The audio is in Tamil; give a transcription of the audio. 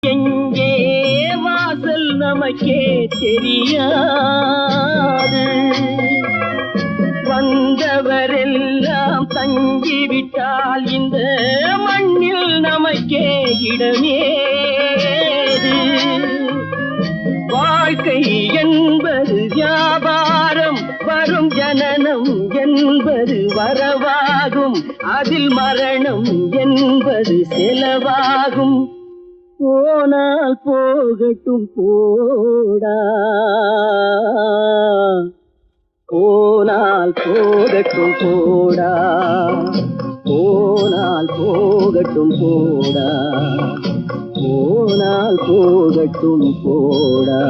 எங்கே வாசல் நமக்கே தெரியாது. வந்தவரெல்லாம் தங்கிவிட்டால் இந்த மண்ணில் நமக்கே இடமேது. வாழ்க்கை என்பது வியாபாரம், வரும் ஜனனம் என்பது வரவாகும், அதில் மரணம் என்பது செலவாகும். போனால் போகட்டும் போடா, போனால் போகட்டும் போடா, போனால் போகட்டும் போடா, போனால் போகட்டும் போடா.